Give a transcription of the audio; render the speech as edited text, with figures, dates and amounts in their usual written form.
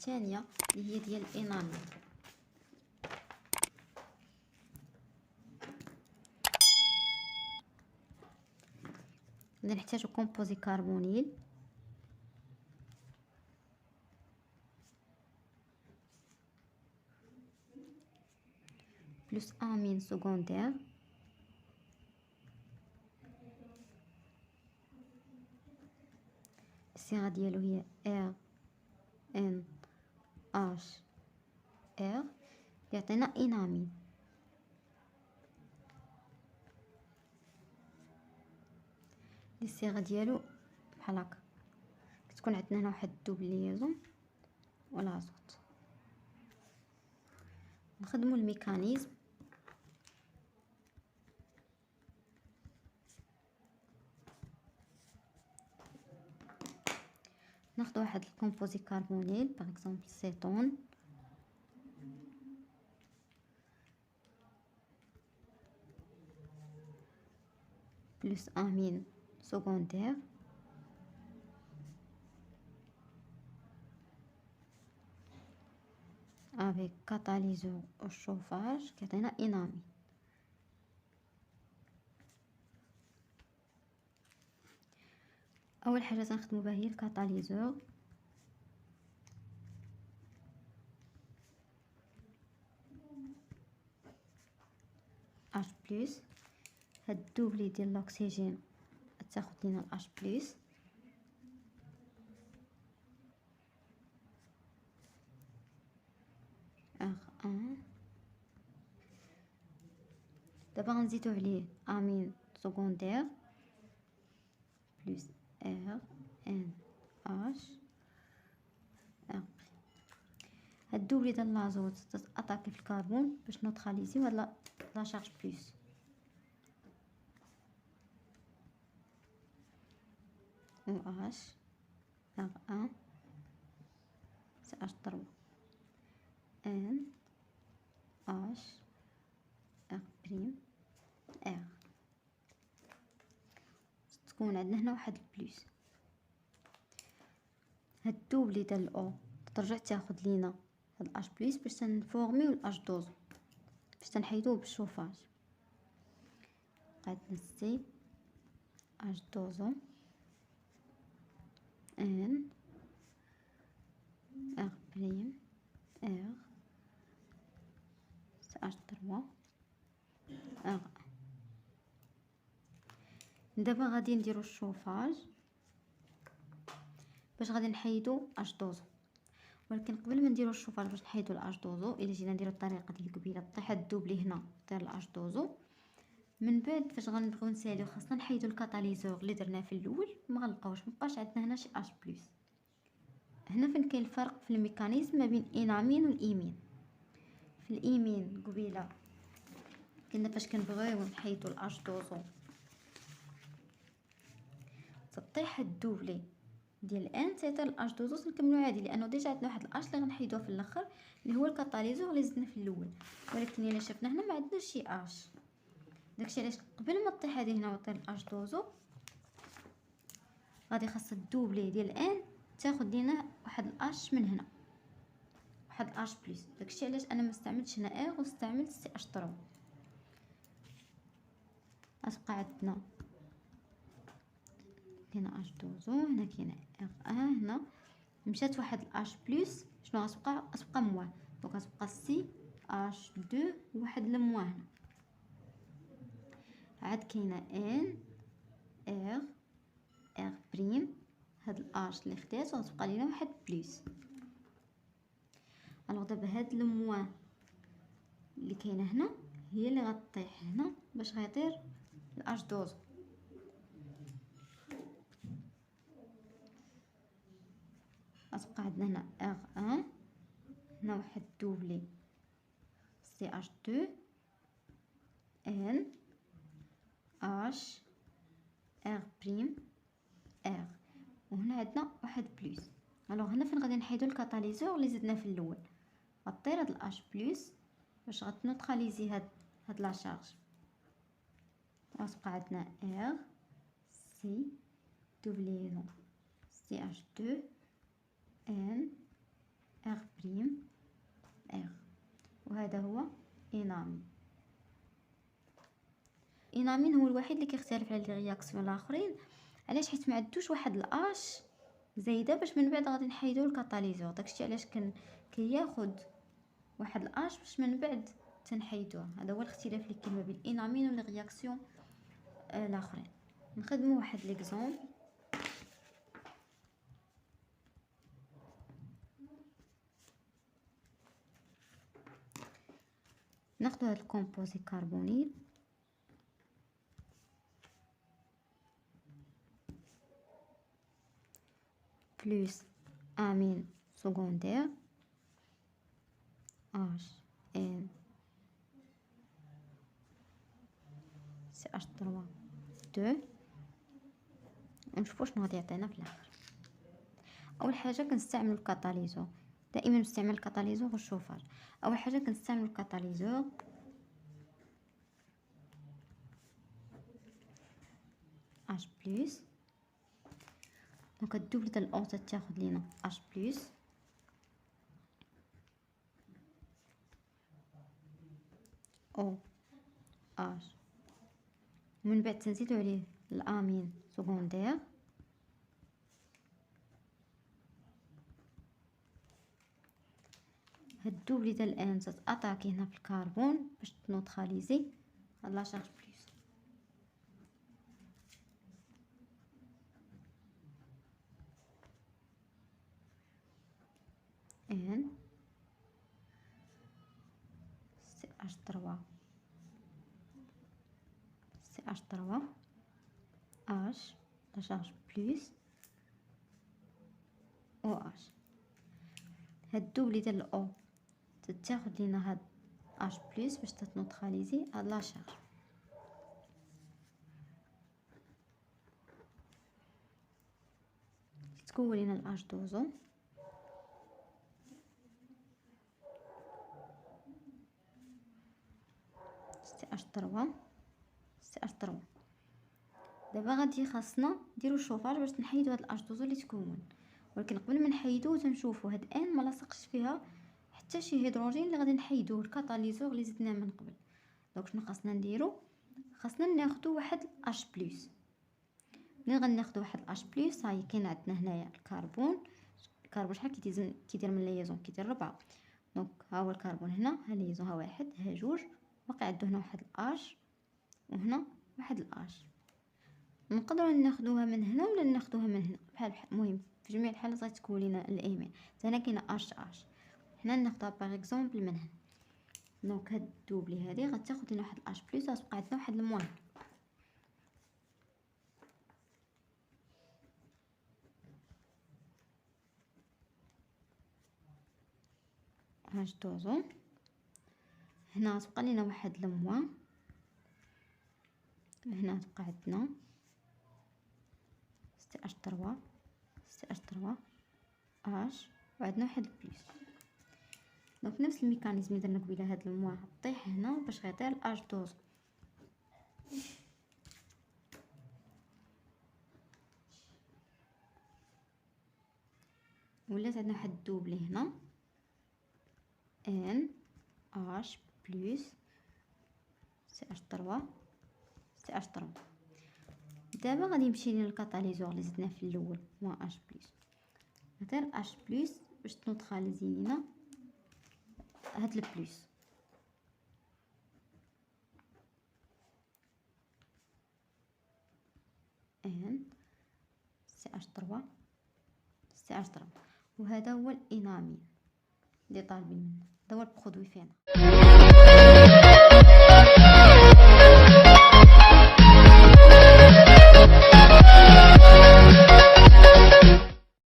الثانيه اللي هي ديال الانامين. نحتاجو كومبوزي كربونيل بلس امين سكوندير الصيغه ديالو هي ار ان اش ار، يعطينا انامين. الصيغه ديالو بحال هكا، كتكون عندنا هنا واحد الدوبليزون والازوت. نخدموا الميكانيزم. ناخذ واحد الكومبوزي كربونيل باغ اكزومبل سيتون بلس امين سكوندير avec catalyseur au chauffage كيعطينا انامين. اول حاجه تنخدموا بها هي الكاتاليزور. اش بلس هاد الدوبلي ديال الاكسجين تاخد لينا الاش بلس، ار ان. دابا غنزيدو عليه امين سكوندير بلس ار ان اش ار. هاد الدوبلي ديال لازوت تاتاكي في الكربون باش نوتراليزيو هاد لا شارج بلس. او اش ار ان سي اش 3 ان اش ار بريم ار. تكون عندنا هنا واحد البلوس. هاد الدوبلي ديال الاو ترجع تاخد لينا هاد الاش بلس باش تنفورميو الاش دوزو باش تنحيدوه بالشوفاج. عندنا سي اش دوزو ان ار بريم ار سي اش 3 ار. دابا غادي نديرو الشوفاج باش غادي نحيدو اش دوزو، ولكن قبل ما نديرو الشوفاج باش نحيدو الاش دوزو الا جينا نديرو الطريقه ديال قبيله طيح الدوبلي هنا دير الاش دوزو، من بعد فاش غنبغيو نساليو خاصنا نحيدو الكاتاليزور اللي درناه في الاول ما غنلقاوش، مابقاش عندنا هنا شي اش بلس. هنا فين كاين الفرق في الميكانيزم ما بين انامين والايمين. في الايمين قبيله كنا فاش كنبغيو نحيدو الاش دوزو تطيح الدوبلي ديال ان تيطير الاش دوزو نكملو عادي، لانه ديجا عندنا واحد الاش اللي غنحيدوه في الاخر اللي هو الكاتاليزور اللي زدنا في الاول. ولكن الا شفنا هنا ما عندناش شي اش، داكشي علاش قبل ما طيح هذه هنا وطير الاش دوزو غادي خاص الدوبلي ديال ان تاخد لينا واحد الاش من هنا، واحد اش بلس. داكشي علاش انا ما استعملتش هنا ار واستعملت سي اش 3. غتبقى عندنا هنا اش دوزو، هنا كاينه ار ان، هنا مشات واحد الاش بلس. شنو غتبقى موان، دونك غتبقى سي اش 2 وواحد الموان هنا. عاد كاينه ان ار ار بريم، هاد الاش اللي خدات وغتبقى لينا واحد بلس. الوغ دابا هاد الموان اللي كاينه هنا هي اللي غطيح هنا باش غيطير الاش دوزو. غتبقى عندنا هنا ار ان، هنا واحد دوبلي سي اش 2 ان اش ار بريم ار، وهنا عندنا واحد بلس. الوغ هنا فين غادي نحيدو الكاتاليزور اللي زدنا في الاول، غطير هاد الاش بلس باش غتنوتراليزي هاد لا شارج. غتبقى عندنا ار سي دوبليزون سي اش 2 ان ار بريم ار. وهذا هو انامين. انامين هو الوحيد اللي كيختلف على لي رياكسيون الاخرين. علاش؟ حيت ما عندوش واحد الاش زايده باش من بعد غادي نحيدو الكاتاليزور. داكشي علاش كياخد واحد الاش باش من بعد تنحيدوه. هذا هو الاختلاف اللي كاين ما بين انامين و لي رياكسيون الاخرين. نخدموا واحد ليكزامبل. ناخذ هذا الكومبوزي كربونيل بلس امين سكوندير اش ان سي اش 3 2. ونشوفوا شنو غادي يعطينا في الاخر. اول حاجه كنستعمل الكاتاليزور. دائما نستعمل الكاتاليزور والشوفاج. اول حاجه كنستعمل الكاتاليزور اش بلس. دونك الدوبل ديال الاو تاخذ لينا اش بلس او اش. ومن بعد تنزيدو عليه الامين سكوندير هاد الدوبل ديال الان تاتاكي هنا في الكربون باش تنوتراليزي هاد لا شارج بلس. ان سي اش 3 سي اش 3 اش لا شارج بلس او اش. هاد الدوبل ديال الاو تاخذ لينا هاد اش بلس باش تنوتراليزي هاد لا شارج. تكون لينا الاش دوزو سي اش 3 سي اش 3. دابا غادي خاصنا نديرو الشوفاج باش نحيدو هاد الاش دوزو اللي تكون. ولكن قبل ما نحيدوه تنشوفوا هاد ان ما لاصقش فيها حتى شي هيدروجين اللي غادي نحيدوه الكاتاليزور اللي زدناه من قبل. دونك شنو خاصنا نديرو؟ خاصنا ناخدو واحد اش بلس. ملي غناخدو واحد اش بلس هاي كاين عندنا هنايا الكربون. الكربون شحال كيدير من ليزون؟ كيدير 4. دونك ها هو الكربون هنا، ها ليزون، ها واحد، ها جوج، باقي عنده هنا واحد الاش وهنا واحد الاش. نقدروا ناخذوها من هنا ولا ناخذوها من هنا بحال المهم في جميع الحالات غتكون لينا الايمن. هنا كاينه اش حنا ناخذها باغ اكزومبل من هنا. دونك هاد الدوبلي هذه غتاخذ لنا واحد اش بلس غتبقى عندنا واحد الموان. اش دوزو هنا غتبقى لينا واحد الموان. هنا تبقى عندنا سي اش 3 سي اش 3 اش وعندنا واحد بلس. دونك نفس الميكانيزم اللي درنا قبيله، هاد الموان طيح هنا باش غيطير الاش دوزو. ولات عندنا واحد الدوبلي هنا ان اش بلس سي اش 3 سي اش 3. دابا غادي يمشي لينا الكاتاليزور اللي زدناه في الاول موان اش بلس. غيطير اش بلس باش تنوتراليزي لينا هاد البلس. ان سي اش 3 سي اش 3. وهذا هو الانامين اللي طالبين منه. هذا هو البرودوي فينا.